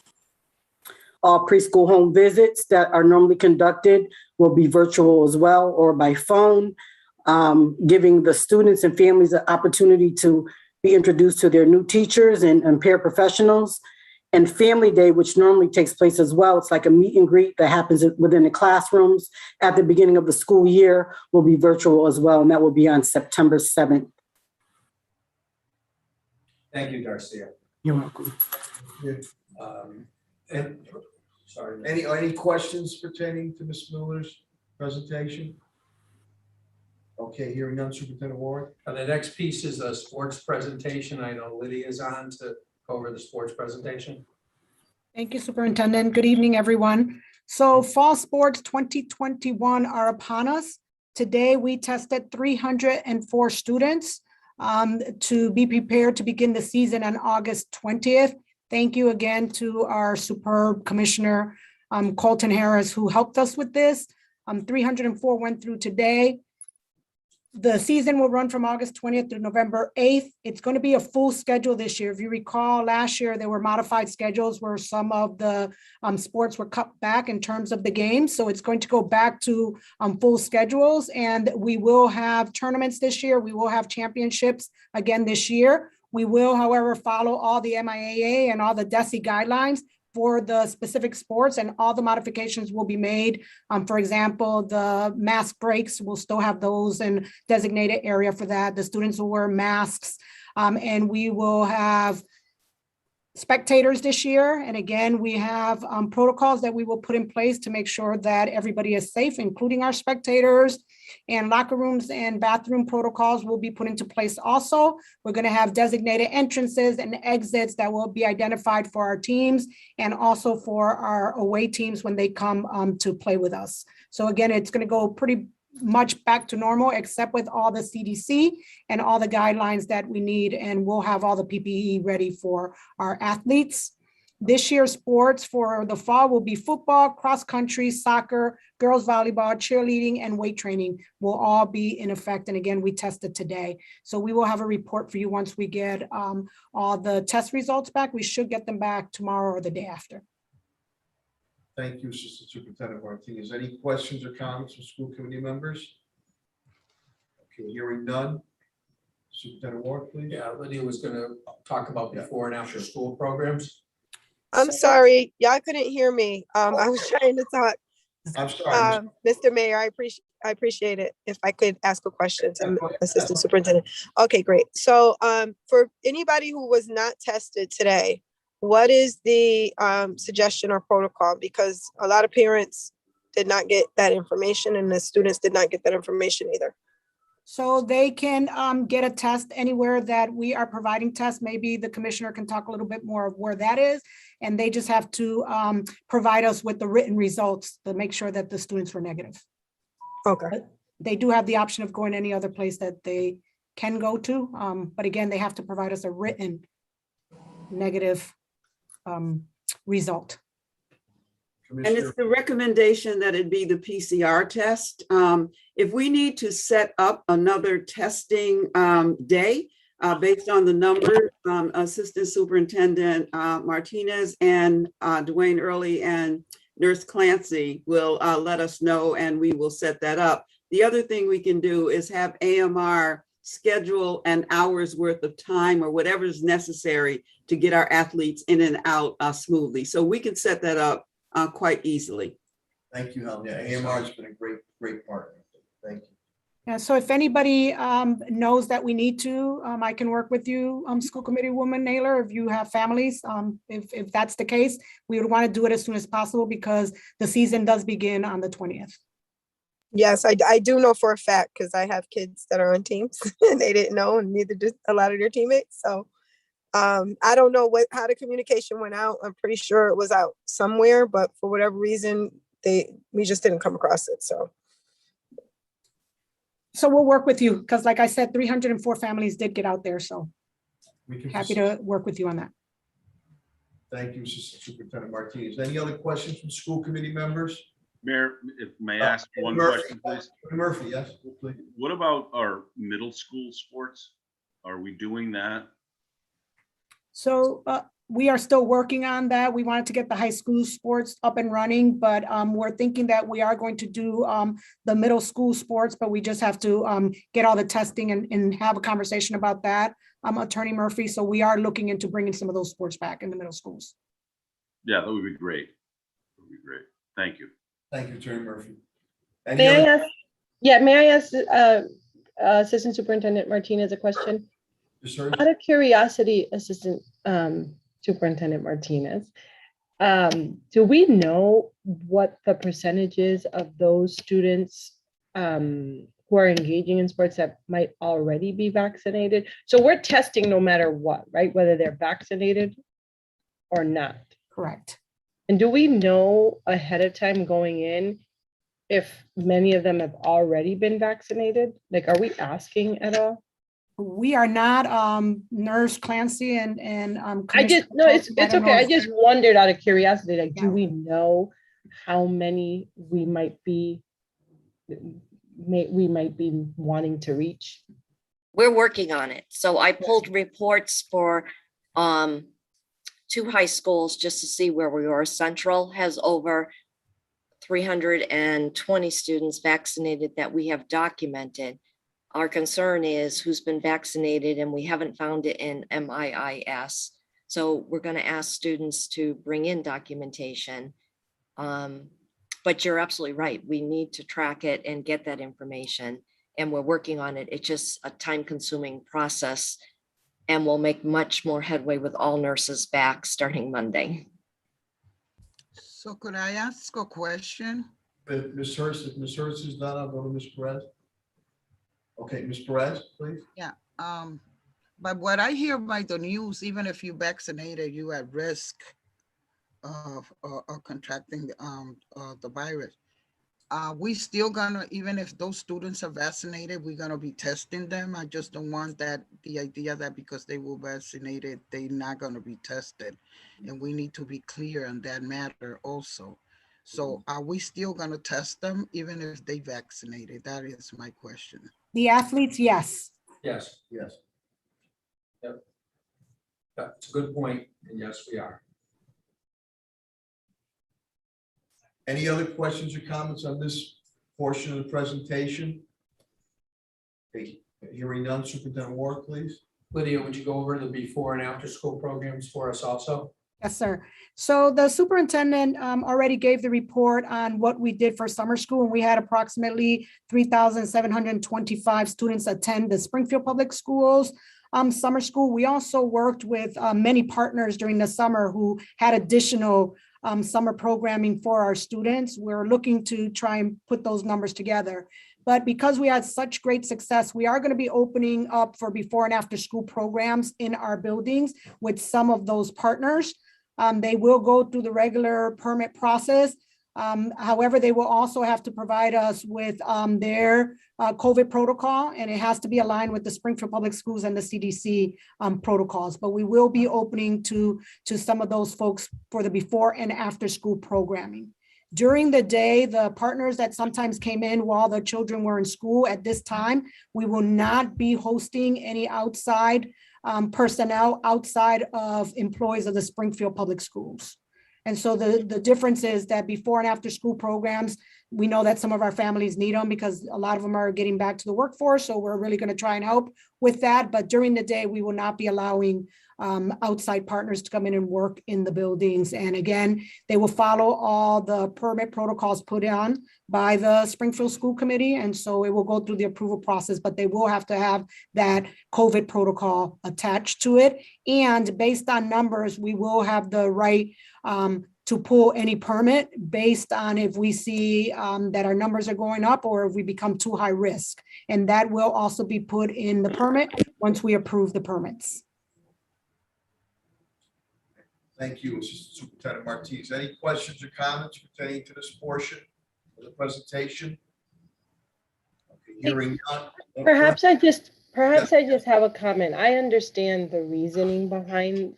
All preschool home visits that are normally conducted will be virtual as well, or by phone, giving the students and families the opportunity to be introduced to their new teachers and paraprofessionals. And Family Day, which normally takes place as well, it's like a meet and greet that happens within the classrooms at the beginning of the school year, will be virtual as well, and that will be on September 7th. Thank you, Garcia. You're welcome. Sorry. Any questions pertaining to Ms. Miller's presentation? Okay, hearing none, Superintendent Warwick. The next piece is a sports presentation. I know Lydia's on to cover the sports presentation. Thank you, Superintendent. Good evening, everyone. So fall sports 2021 are upon us. Today, we tested 304 students to be prepared to begin the season on August 20th. Thank you again to our superb Commissioner Colton Harris, who helped us with this. 304 went through today. The season will run from August 20th to November 8th. It's going to be a full schedule this year. If you recall, last year there were modified schedules where some of the sports were cut back in terms of the games. So it's going to go back to full schedules, and we will have tournaments this year. We will have championships again this year. We will, however, follow all the MIAA and all the DESE guidelines for the specific sports, and all the modifications will be made. For example, the mask breaks, we'll still have those in designated area for that. The students will wear masks, and we will have spectators this year. And again, we have protocols that we will put in place to make sure that everybody is safe, including our spectators. And locker rooms and bathroom protocols will be put into place also. We're going to have designated entrances and exits that will be identified for our teams and also for our away teams when they come to play with us. So again, it's going to go pretty much back to normal, except with all the CDC and all the guidelines that we need. And we'll have all the PPE ready for our athletes. This year's sports for the fall will be football, cross country, soccer, girls volleyball, cheerleading, and weight training will all be in effect. And again, we tested today. So we will have a report for you once we get all the test results back. We should get them back tomorrow or the day after. Thank you, Assistant Superintendent Martinez. Any questions or comments from school committee members? Okay, hearing none. Superintendent Ward, please. Yeah, Lydia was going to talk about before and after school programs. I'm sorry, y'all couldn't hear me. I was trying to talk. I'm sorry. Mr. Mayor, I appreciate it if I could ask a question to Assistant Superintendent. Okay, great. So for anybody who was not tested today, what is the suggestion or protocol? Because a lot of parents did not get that information and the students did not get that information either. So they can get a test anywhere that we are providing tests. Maybe the commissioner can talk a little bit more of where that is. And they just have to provide us with the written results to make sure that the students were negative. Okay. But they do have the option of going any other place that they can go to. But again, they have to provide us a written negative result. And it's the recommendation that it be the PCR test. If we need to set up another testing day based on the numbers, Assistant Superintendent Martinez and Dwayne Early and Nurse Clancy will let us know, and we will set that up. The other thing we can do is have AMR schedule an hour's worth of time or whatever is necessary to get our athletes in and out smoothly. So we can set that up quite easily. Thank you, Helen. Yeah, AMR has been a great partner. Thank you. Yeah, so if anybody knows that we need to, I can work with you, School Committee Woman Naylor, if you have families. If that's the case, we would want to do it as soon as possible because the season does begin on the 20th. Yes, I do know for a fact because I have kids that are on teams and they didn't know, and neither did a lot of their teammates. So I don't know how the communication went out. I'm pretty sure it was out somewhere, but for whatever reason, we just didn't come across it. So we'll work with you because like I said, 304 families did get out there. So happy to work with you on that. Thank you, Assistant Superintendent Martinez. Any other questions from school committee members? Mayor, if may I ask one Murphy, question, please? Murphy, yes, please. What about our middle school sports? Are we doing that? So we are still working on that. We wanted to get the high school sports up and running, but we're thinking that we are going to do the middle school sports, but we just have to get all the testing and have a conversation about that, Attorney Murphy. So we are looking into bringing some of those sports back in the middle schools. Yeah, that would be great. That would be great. Thank you. Thank you, Attorney Murphy. May I ask Assistant Superintendent Martinez a question? Sir? Out of curiosity, Assistant Superintendent Martinez, do we know what the percentages of those students who are engaging in sports that might already be vaccinated? So we're testing no matter what, right? Whether they're vaccinated or not. Correct. And do we know ahead of time going in if many of them have already been vaccinated? Like, are we asking at all? We are not, Nurse Clancy and I just, no, it's okay. I just wondered out of curiosity, like, do we know how many we might be we might be wanting to reach? We're working on it. So I pulled reports for 2 high schools just to see where we are. Central has over 320 students vaccinated that we have documented. Our concern is who's been vaccinated, and we haven't found it in MIIS. So we're going to ask students to bring in documentation. But you're absolutely right. We need to track it and get that information, and we're working on it. It's just a time-consuming process, and we'll make much more headway with all nurses back starting Monday. So could I ask a question? But Ms. Hurst, if Ms. Hurst is done, I'll go to Ms. Perez. Okay, Ms. Perez, please. Yeah, but what I hear by the news, even if you vaccinated, you at risk of contracting the virus. We still gonna, even if those students are vaccinated, we're gonna be testing them. I just don't want that, the idea that because they were vaccinated, they're not gonna be tested. And we need to be clear on that matter also. So are we still gonna test them even if they vaccinated? That is my question. The athletes, yes. Yes, Yes. that's a good point, and yes, we are. Any other questions or comments on this portion of the presentation? Okay, hearing none, Superintendent Ward, please. Lydia, would you go over the before and after school programs for us also? Yes, sir. So the superintendent already gave the report on what we did for summer school, and we had approximately 3,725 students attend the Springfield Public Schools summer school. We also worked with many partners during the summer who had additional summer programming for our students. We're looking to try and put those numbers together. But because we had such great success, we are going to be opening up for before and after school programs in our buildings with some of those partners. They will go through the regular permit process. However, they will also have to provide us with their COVID protocol, and it has to be aligned with the Springfield Public Schools and the CDC protocols. But we will be opening to some of those folks for the before and after school programming. During the day, the partners that sometimes came in while the children were in school at this time, we will not be hosting any outside personnel outside of employees of the Springfield Public Schools. And so the difference is that before and after school programs, we know that some of our families need them because a lot of them are getting back to the workforce. So we're really going to try and help with that. But during the day, we will not be allowing outside partners to come in and work in the buildings. And again, they will follow all the permit protocols put on by the Springfield School Committee. And so it will go through the approval process, but they will have to have that COVID protocol attached to it. And based on numbers, we will have the right to pull any permit based on if we see that our numbers are going up or if we become too high risk. And that will also be put in the permit once we approve the permits. Thank you, Assistant Superintendent Martinez. Any questions or comments pertaining to this portion of the presentation? Okay, hearing none. Perhaps I just have a comment. I understand the reasoning behind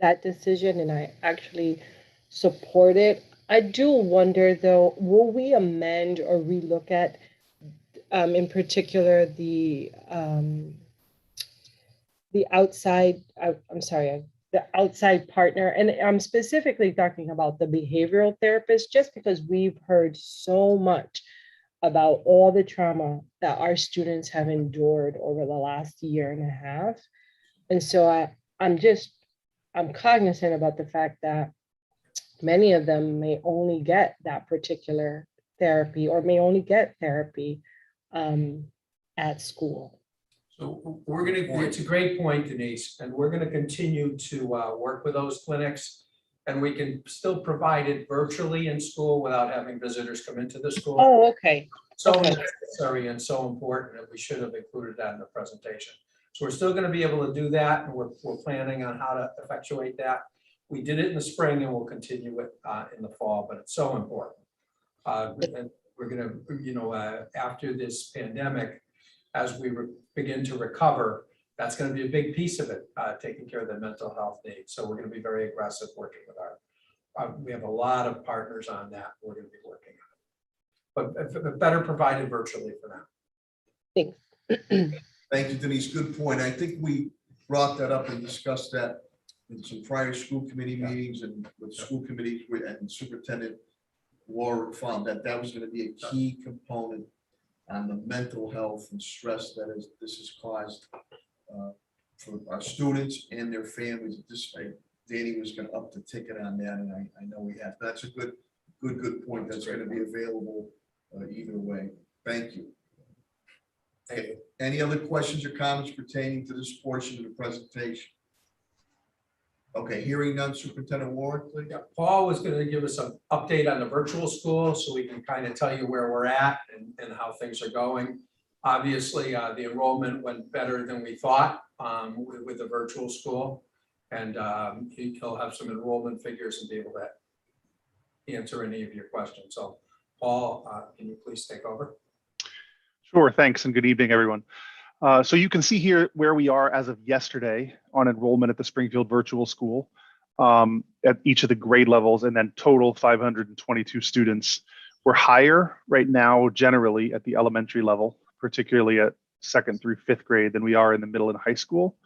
that decision, and I actually support it. I do wonder, though, will we amend or relook at, in particular, the outside? The outside partner, and I'm specifically talking about the behavioral therapist, just because we've heard so much about all the trauma that our students have endured over the last year and a half. And so I'm cognizant about the fact that many of them may only get that particular therapy or may only get therapy at school. So it's a great point, Denise, and we're gonna continue to work with those clinics. And we can still provide it virtually in school without having visitors come into the school. Oh, okay. So Okay. necessary and so important that we should have included that in the presentation. So we're still gonna be able to do that, and we're planning on how to effectuate that. We did it in the spring and we'll continue it in the fall, but it's so important. And we're gonna, after this pandemic, as we begin to recover, that's going to be a big piece of it, taking care of the mental health needs. So we're going to be very aggressive working with we have a lot of partners on that. We're going to be working but better provided virtually for now. Thanks. Thank you, Denise. Good point. I think we brought that up and discussed that in some prior school committee meetings and with school committee and Superintendent Warwick found that that was going to be a key component on the mental health and stress that this has caused for our students and their families. Danny was going to up the ticket on that, and I know we have. That's a good point. That's going to be available either way. Thank you. Okay. Any other questions or comments pertaining to this portion of the presentation? Okay, hearing none, Superintendent Warwick, please. Yeah, Paul was going to give us an update on the virtual school so we can kind of tell you where we're at and how things are going. Obviously, the enrollment went better than we thought with the virtual school. And he'll have some enrollment figures and be able to answer any of your questions. So Paul, can you please take over? Sure, thanks, and good evening, everyone. So you can see here where we are as of yesterday on enrollment at the Springfield Virtual School at each of the grade levels, and then total 522 students. We're higher right now generally at the elementary level, particularly at 2nd through 5th grade, than we are in the middle and high school.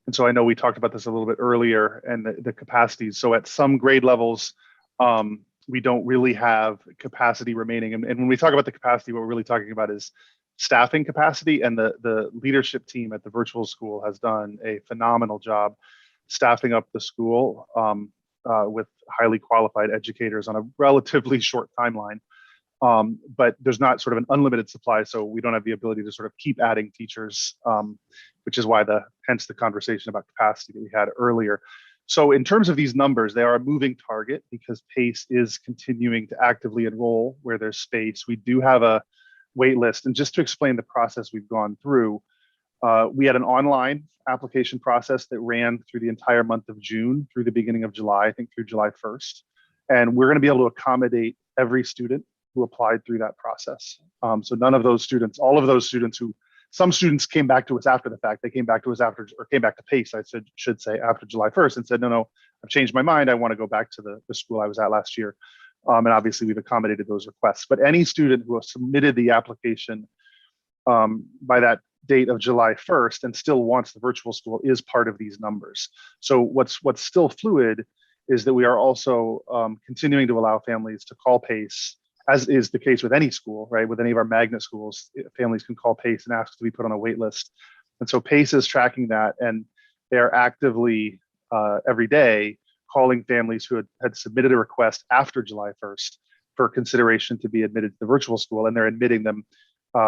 And so I know we talked about this a little bit earlier and the capacities. So at some grade levels, we don't really have capacity remaining. And when we talk about the capacity, what we're really talking about is staffing capacity, and the leadership team at the virtual school has done a phenomenal job staffing up the school with highly qualified educators on a relatively short timeline. But there's not sort of an unlimited supply, so we don't have the ability to sort of keep adding teachers, which is why hence the conversation about capacity that we had earlier. So in terms of these numbers, they are a moving target because PACE is continuing to actively enroll where there's space. We do have a wait list. And just to explain the process we've gone through, we had an online application process that ran through the entire month of June through the beginning of July, I think through July 1st. And we're going to be able to accommodate every student who applied through that process. So none of those students, all of those students some students came back to us after the fact. They came back to us came back to PACE, should say, after July 1st and said, no, I've changed my mind. I want to go back to the school I was at last year. And obviously we've accommodated those requests. But any student who has submitted the application by that date of July 1st and still wants the virtual school is part of these numbers. So what's still fluid is that we are also continuing to allow families to call PACE, as is the case with any school, right? With any of our magnet schools, families can call PACE and ask to be put on a wait list. And so PACE is tracking that, and they're actively every day calling families who had submitted a request after July 1st for consideration to be admitted to the virtual school, and they're admitting them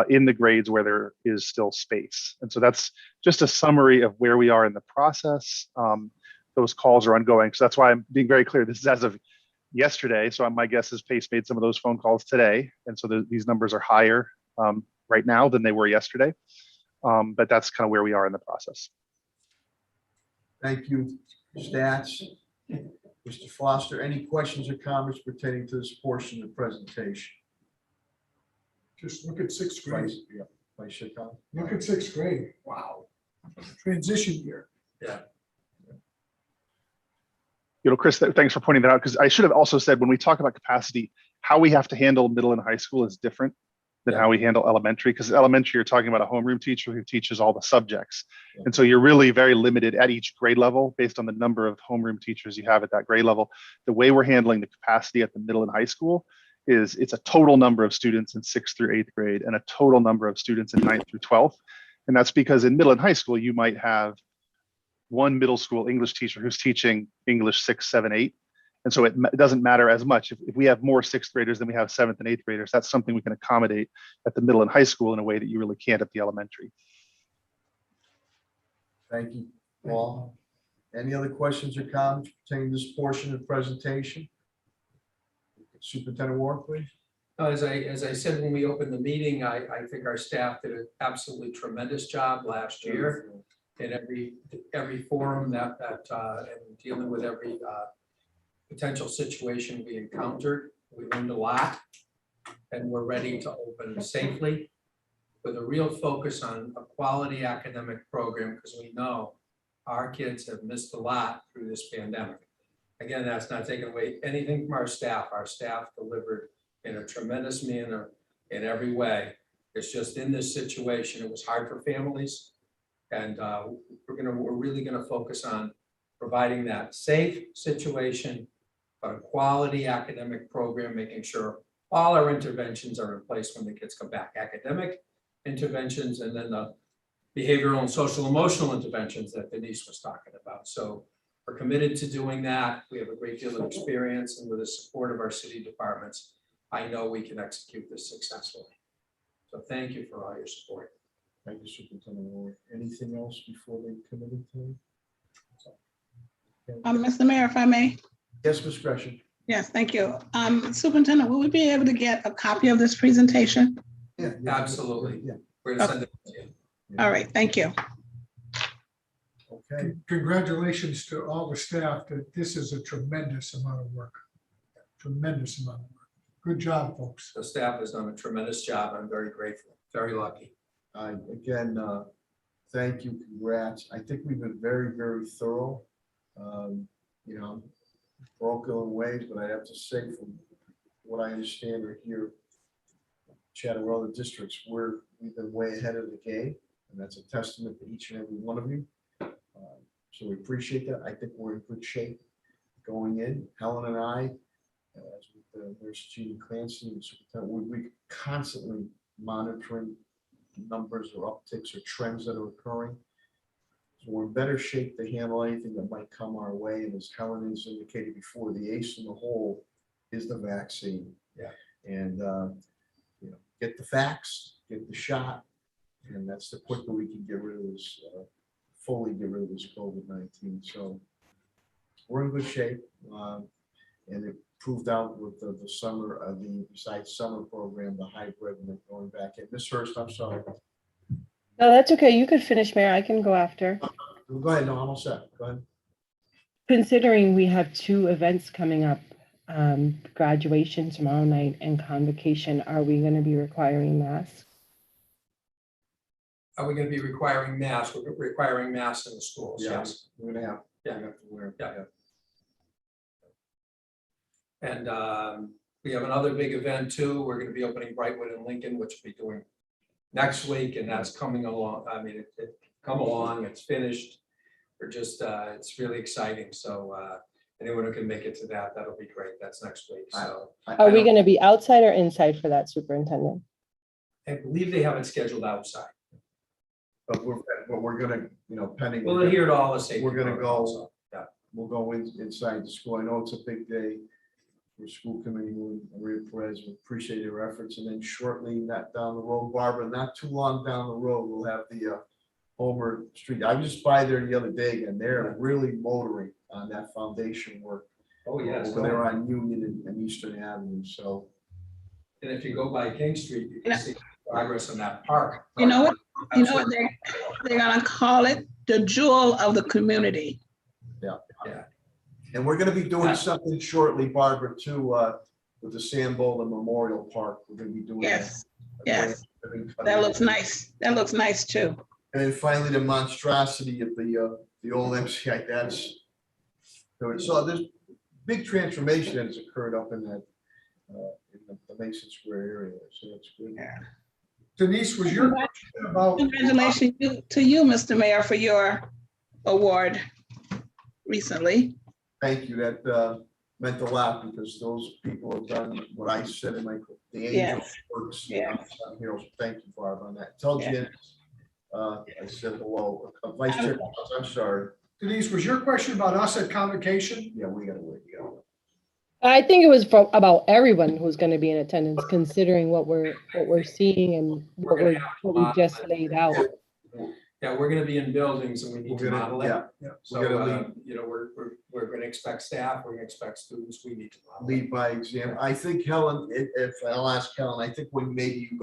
in the grades where there is still space. And so that's just a summary of where we are in the process. Those calls are ongoing. So that's why I'm being very clear. This is as of yesterday. So my guess is PACE made some of those phone calls today. And so these numbers are higher right now than they were yesterday. But that's kind of where we are in the process. Thank you, Stats. Mr. Foster, any questions or comments pertaining to this portion of the presentation? Just look at 6th grade. Look at 6th grade. Wow. Transition year. Yeah. Chris, thanks for pointing that out, because I should have also said when we talk about capacity, how we have to handle middle and high school is different than how we handle elementary, because elementary, you're talking about a homeroom teacher who teaches all the subjects. And so you're really very limited at each grade level based on the number of homeroom teachers you have at that grade level. The way we're handling the capacity at the middle and high school is it's a total number of students in 6th through 8th grade and a total number of students in 9th through 12th. And that's because in middle and high school, you might have one middle school English teacher who's teaching English 6, 7, 8. And so it doesn't matter as much. If we have more 6th graders than we have 7th and 8th graders, that's something we can accommodate at the middle and high school in a way that you really can't at the elementary. Thank you, Paul. Any other questions or comments pertaining to this portion of the presentation? Superintendent Warren, please. As I said when we opened the meeting, I think our staff did an absolutely tremendous job last year in every forum that and dealing with every potential situation we encountered. We learned a lot, and we're ready to open safely with a real focus on a quality academic program, because we know our kids have missed a lot through this pandemic. Again, that's not taking away anything from our staff. Our staff delivered in a tremendous manner in every way. It's just in this situation, it was hard for families. And we're really gonna focus on providing that safe situation, but a quality academic program, making sure all our interventions are in place when the kids come back. Academic interventions, and then the behavioral and social emotional interventions that Denise was talking about. So we're committed to doing that. We have a great deal of experience, and with the support of our city departments, I know we can execute this successfully. So thank you for all your support. Thank you, Superintendent Ward. Anything else before the committee team? Mr. Mayor, if I may. Yes, Ms. Gresham. Yes, thank you. Superintendent, will we be able to get a copy of this presentation? Yeah, Absolutely. Yeah. We're gonna send it to you. All right, thank you. Okay. Congratulations to all the staff, that this is a tremendous amount of work. Tremendous amount of work. Good job, folks. The staff has done a tremendous job. I'm very grateful, very lucky. Again, thank you, congrats. I think we've been very, very thorough. You know, broken ways, but I have to say, from what I understand or hear, chatting with other districts, we've been way ahead of the game, and that's a testament to each and every one of you. So we appreciate that. I think we're in good shape going in. Helen and I, as with Nurse Jean Clancy and Superintendent, we constantly monitoring numbers or upticks or trends that are occurring. So we're in better shape to handle anything that might come our way. And as Helen has indicated before, the ace in the hole is the vaccine. Yeah. And you know, get the facts, get the shot, and that's the quicker we can get rid of this, fully get rid of this COVID-19. So we're in good shape, and it proved out with the summer, the besides summer program, the hybrid, and then going back in. Ms. Hurst, I'm sorry. No, that's okay. You could finish, Mayor. I can go after. Go ahead. No, I'm all set. Go ahead. Considering we have two events coming up, graduation tomorrow night and convocation, are we going to be requiring masks? Are we gonna be requiring masks? We're requiring masks in the schools, Yeah, yes. we're gonna have. Yeah. We have to wear. Yeah. And we have another big event too. We're gonna be opening Brightwood and Lincoln, which we'll be doing next week, and that's coming along. I mean, it come along, it's finished. We're just, it's really exciting. So anyone who can make it to that, that'll be great. That's next week. So Are we going to be outside or inside for that, Superintendent? I believe they have it scheduled outside. But we're gonna, you know, pending. We'll adhere to all the safety. We're gonna protocols, go. so, yeah. We'll go inside the school. I know it's a big day for school committee, Maria Perez. We appreciate your efforts. And then shortly, not down the road, Barbara, not too long down the road, we'll have the Homer Street. I was just by there the other day, and they're really motoring on that foundation work. Oh, yes. Over there on Union and Eastern Avenue. So. And if you go by King Street, you can see progress in that park. You know what? You know what they're gonna call it? The jewel of the community. Yeah. Yeah. And we're gonna be doing something shortly, Barbara, too, with the Sambola Memorial Park. We're gonna be doing. Yes, yes. That looks nice. That looks nice too. And then finally, the monstrosity of the old MCI, so there's big transformation that has occurred up in that, in the Mason Square area, so that's good. Yeah. Denise, was your question about? Congratulations to you, Mr. Mayor, for your award recently. Thank you, that meant a lot, because those people have done what I said in my, the angel works. Yes. Heroes. Thank you, Barb, on that. Tell Jen, I said hello. Vice Chair, I'm sorry. Denise, was your question about us at convocation? Yeah, we gotta wait. I think it was about everyone who's going to be in attendance, considering what we're seeing and what we just laid out. Yeah, we're gonna be in buildings and we need to model it. Yeah. So, We're gonna lead. you know, we're gonna expect staff, we're gonna expect students, we need to model. Lead by example. I think Helen, if I'll ask Helen, I think when maybe we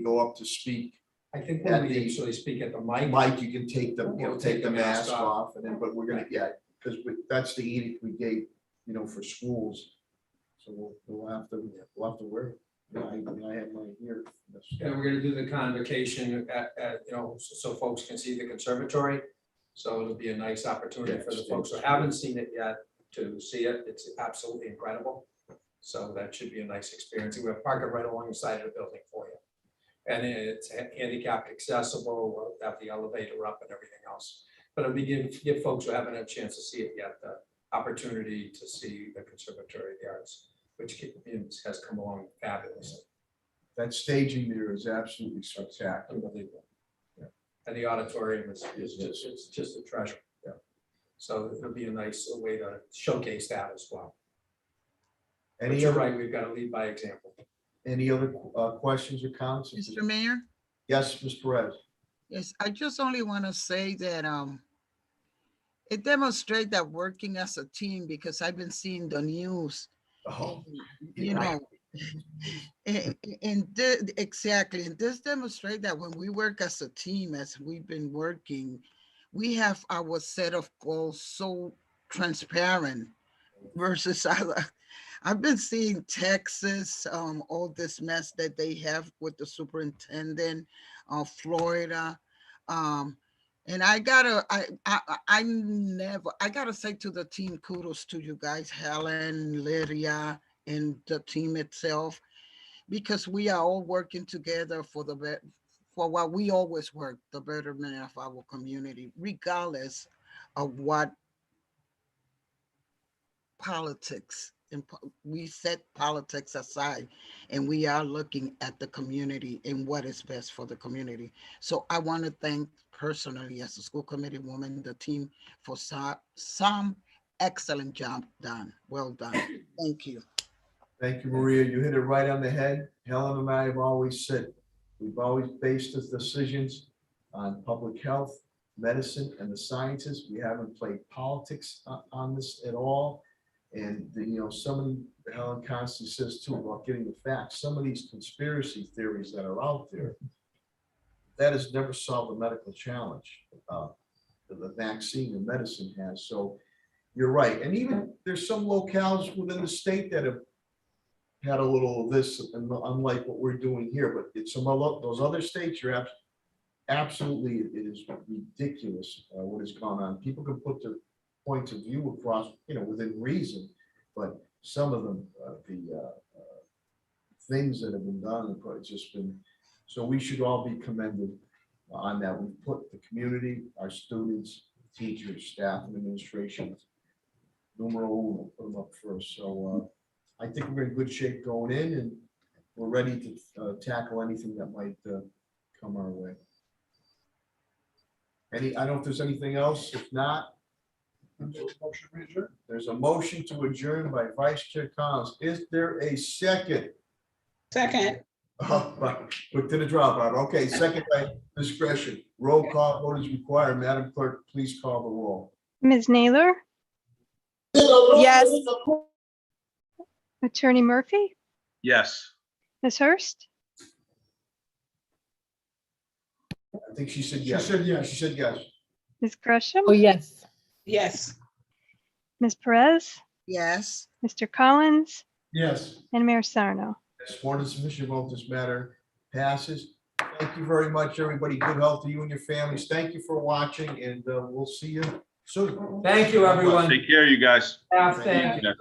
go up to speak. I think when we actually speak at the mic. Mike, you can take the mask off, and then, but we're gonna, because that's the edict we gave, you know, for schools. So we'll have to wear it. I have mine here. And we're gonna do the convocation at you know, so folks can see the conservatory. So it'll be a nice opportunity for the folks who haven't seen it yet to see it. It's absolutely incredible. So that should be a nice experience. We have parking right along the side of the building for you. And it's handicapped accessible, we'll have the elevator up and everything else. But it'll give folks who haven't had a chance to see it yet, the opportunity to see the Conservatory of the Arts, which has come along fabulously. That staging there is absolutely spectacular. Unbelievable. Yeah. And the auditorium is just a treasure. Yeah. So it'll be a nice way to showcase that as well. But you're right, we've got to lead by example. Any other questions or comments? Mr. Mayor? Yes, Ms. Perez. Yes, I just only want to say that it demonstrates that working as a team, because I've been seeing the news, you know, exactly. And this demonstrates that when we work as a team, as we've been working, we have our set of goals so transparent versus other. I've been seeing Texas, all this mess that they have with the superintendent of Florida. And I gotta say to the team, kudos to you guys, Helen, Lydia, and the team itself, because we are all working together for what we always work, the betterment of our community, regardless of what politics. We set politics aside and we are looking at the community and what is best for the community. So I want to thank personally, as a school committee woman, the team for some excellent job done. Well done. Thank you. Thank you, Maria. You hit it right on the head. Helen and I have always said, we've always based the decisions on public health, medicine, and the sciences. We haven't played politics on this at all. And somebody, Helen constantly says too, about getting the facts. Some of these conspiracy theories that are out there, that has never solved the medical challenge the vaccine and medicine has. So you're right. And even there's some locales within the state that have had a little of this, unlike what we're doing here. But it's some of those other states, you're absolutely, it is ridiculous what has gone on. People can put their points of view across, within reason, but some of them, the things that have been done, it's just been, so we should all be commended on that. We put the community, our students, teachers, staff, and administration, numero uno, put them up first. So I think we're in good shape going in, and we're ready to tackle anything that might come our way. I don't know if there's anything else. If not, there's a motion to adjourn by Vice Chair Collins. Is there a second? Second. Put to the dropout. Okay, second by discretion. Roll call vote is required. Madam Clerk, please call the roll. Ms. Naylor? Yes. Attorney Murphy? Yes. Ms. Hurst? I think she said yes. She said yes. Ms. Gresham? Oh, yes. Yes. Ms. Perez? Yes. Mr. Collins? Yes. And Mayor Sarno? Sworn in submission vote, this matter passes. Thank you very much, everybody. Good health to you and your families. Thank you for watching, and we'll see you soon. Thank you, everyone. Take care, you guys. Thank you.